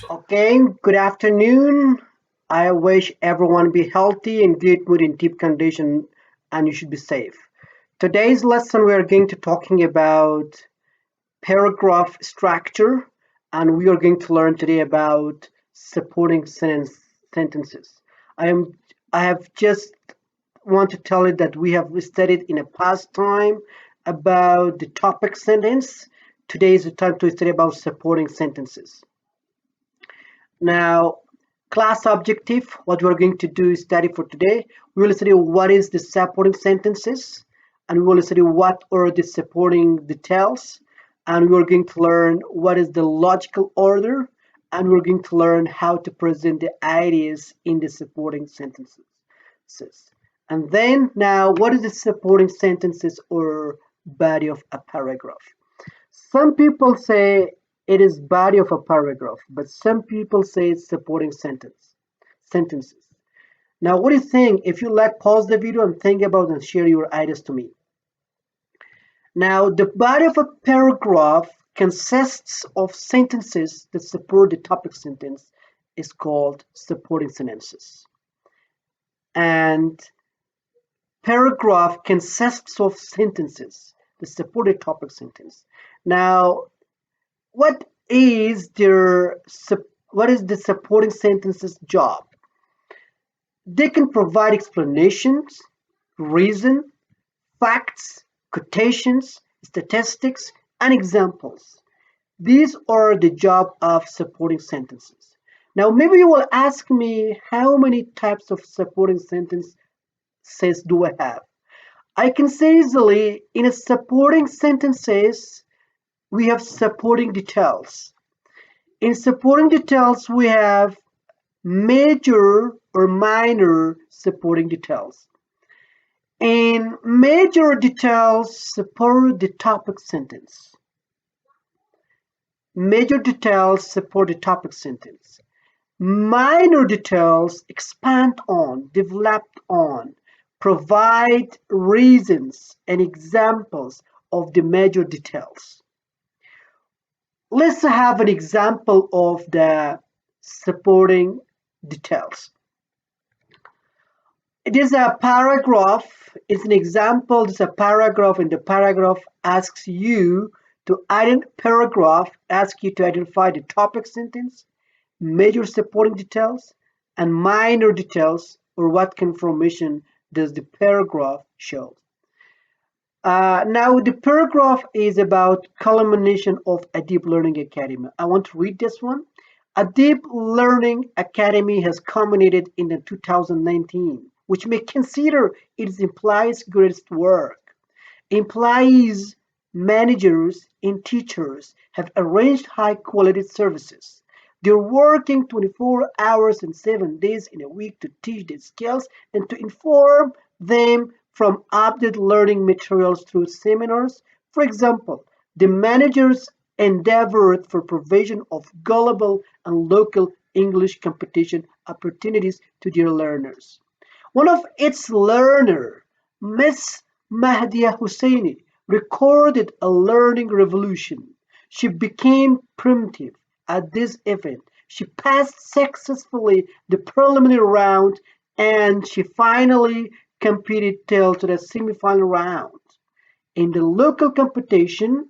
Okay, good afternoon. I wish everyone be healthy and good mood in deep condition and you should be safe. Today's lesson we are going to talking about paragraph structure and we are going to learn today about supporting sentences. I am I have just want to tell you that we have studied in a past time about the topic sentence. Today is the time to study about supporting sentences. Now, class objective, what we're going to do is study for today. We will study what is the supporting sentences, and we will study what are the supporting details, and we're going to learn what is the logical order, and we're going to learn how to present the ideas in the supporting sentences. And then now, what is the supporting sentences or body of a paragraph? Some people say it is body of a paragraph, but some people say it's supporting sentences. Now, what do you think? If you like, pause the video and think about and share your ideas to me. Now, the body of a paragraph consists of sentences that support the topic sentence is called supporting sentences. And paragraph consists of sentences that support the topic sentence. Now, what is what is the supporting sentences job? They can provide explanations, reason, facts, quotations, statistics, and examples. These are the job of supporting sentences. Now, maybe you will ask me how many types of supporting sentences do I have? I can say easily in a supporting sentences, we have supporting details. In supporting details, we have major or minor supporting details. And major details support the topic sentence. Major details support the topic sentence. Minor details expand on, develop on, provide reasons and examples of the major details. Let's have an example of the supporting details. It is a paragraph, it's an example, it's a paragraph, and the paragraph asks you to identify the topic sentence, major supporting details, and minor details, or what information does the paragraph show. Now the paragraph is about culmination of a deep learning academy. I want to read this one. A deep learning academy has culminated in the 2019, which may consider its employees' greatest work. Employees, managers, and teachers have arranged high-quality services. They're working 24 hours and 7 days in a week to teach their skills and to inform them from updated learning materials through seminars. For example, the managers endeavored for provision of global and local English competition opportunities to their learners. One of its learners, Miss Mahdia Husseini, recorded a learning revolution. She became primitive at this event. She passed successfully the preliminary round and she finally competed till to the semifinal round. In the local competition,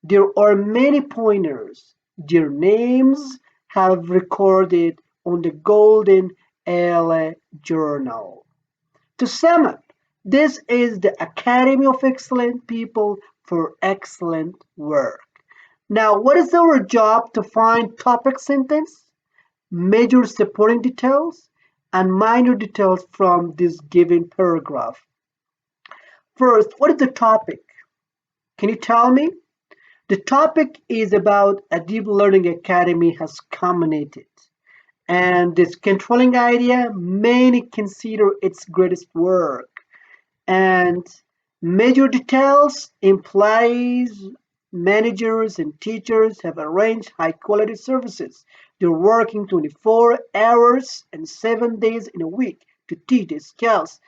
there are many pointers. Their names have recorded on the Golden LA Journal. To sum up, this is the Academy of Excellent People for Excellent Work. Now, what is our job to find topic sentence, major supporting details, and minor details from this given paragraph? First, what is the topic? Can you tell me? The topic is about a deep learning academy has culminated. And this controlling idea, many consider its greatest work. And major details implies managers and teachers have arranged high quality services. They're working 24 hours and 7 days in a week to teach their skills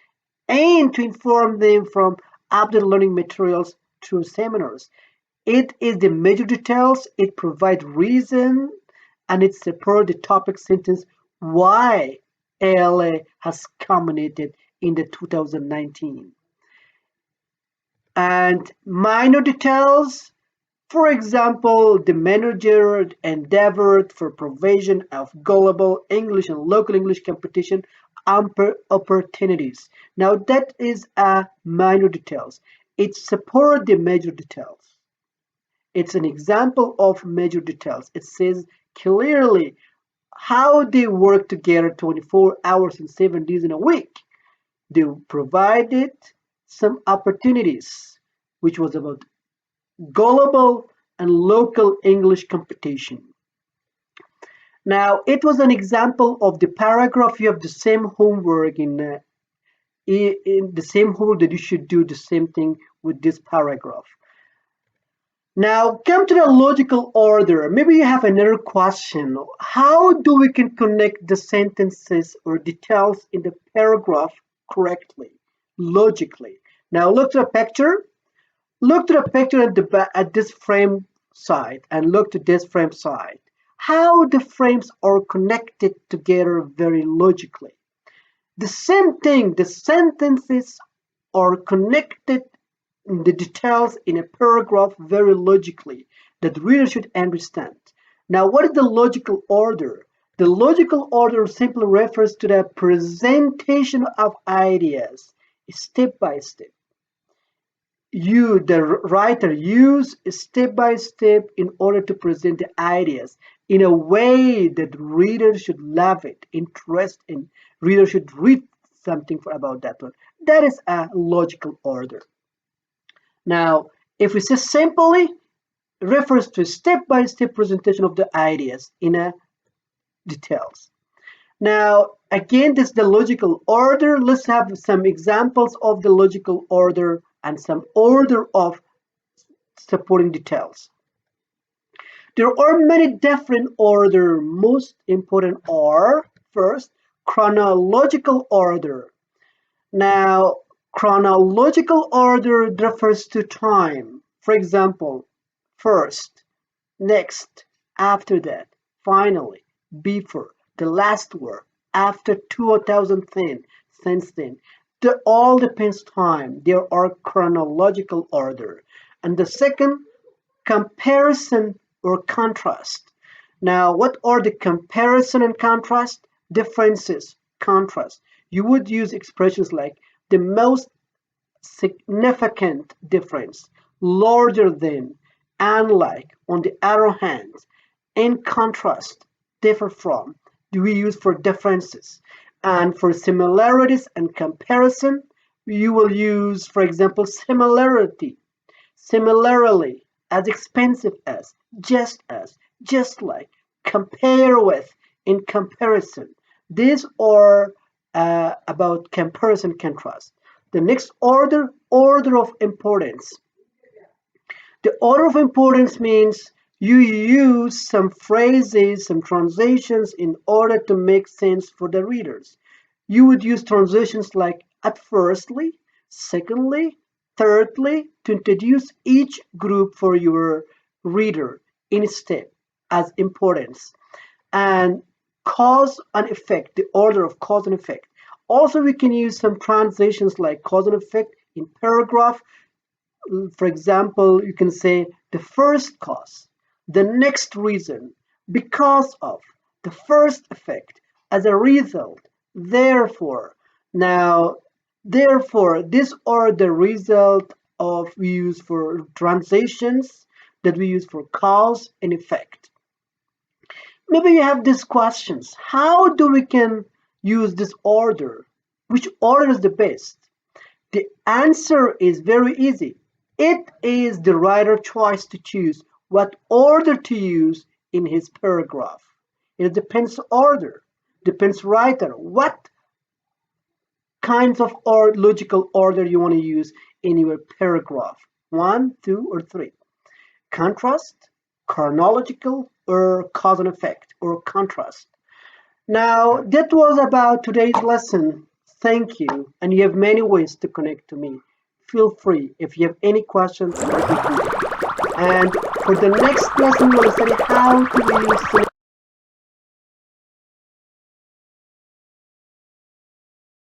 and to inform them from updated learning materials through seminars. It is the major details. It provides reason and it supports the topic sentence why ALA has culminated in the 2019. And minor details, for example, the manager endeavored for provision of global English and local English competition opportunities. Now that is a minor details. It supports the major details. It's an example of major details. It says clearly how they work together 24 hours and 7 days in a week. They provided some opportunities, which was about global and local English competition. Now, it was an example of the paragraph. You have the same homework in the same homework that you should do the same thing with this paragraph. Now, come to the logical order. Maybe you have another question. How do we can connect the sentences or details in the paragraph correctly, logically? Now, look to the picture. Look to the picture at this frame side and look to this frame side. How the frames are connected together very logically. The same thing, the sentences are connected in the details in a paragraph very logically that the reader should understand. Now, what is the logical order? The logical order simply refers to the presentation of ideas step by step. You, the writer, use step by step in order to present the ideas in a way that reader should love it, interest in. Reader should read something about that one. That is a logical order. Now, if we say simply, it refers to step by step presentation of the ideas in a details. Now, again, this is the logical order. Let's have some examples of the logical order and some order of supporting details. There are many different order. Most important are, first, chronological order. Now, chronological order refers to time. For example, first, next, after that, finally, before, the last word, after 2010, since then. They all depends time. There are chronological order. And the second, comparison or contrast. Now, what are the comparison and contrast? Differences, contrast. You would use expressions like the most significant difference, larger than, unlike, on the other hand, in contrast, differ from. Do we use for differences? And for similarities and comparison, you will use, for example, similarity, similarly, as expensive as, just like, compare with, in comparison. These are about comparison, contrast. The next order of importance. The order of importance means you use some phrases, some transitions in order to make sense for the readers. You would use transitions like at firstly, secondly, thirdly to introduce each group for your reader in step as importance. And cause and effect, the order of cause and effect. Also, we can use some transitions like cause and effect in paragraph. For example, you can say the first cause, the next reason, because of, the first effect, as a result, therefore. Now, therefore, these are the result of we use for transitions that we use for cause and effect. Maybe you have these questions. How do we can use this order? Which order is the best? The answer is very easy. It is the writer's choice to choose what order to use in his paragraph. It depends order, depends writer, what kinds of logical order you want to use in your paragraph. 1, 2, or 3. Contrast, chronological, or cause and effect, or contrast. Now, that was about today's lesson. Thank you, and you have many ways to connect to me. Feel free if you have any questions. And for the next lesson, we'll study how to use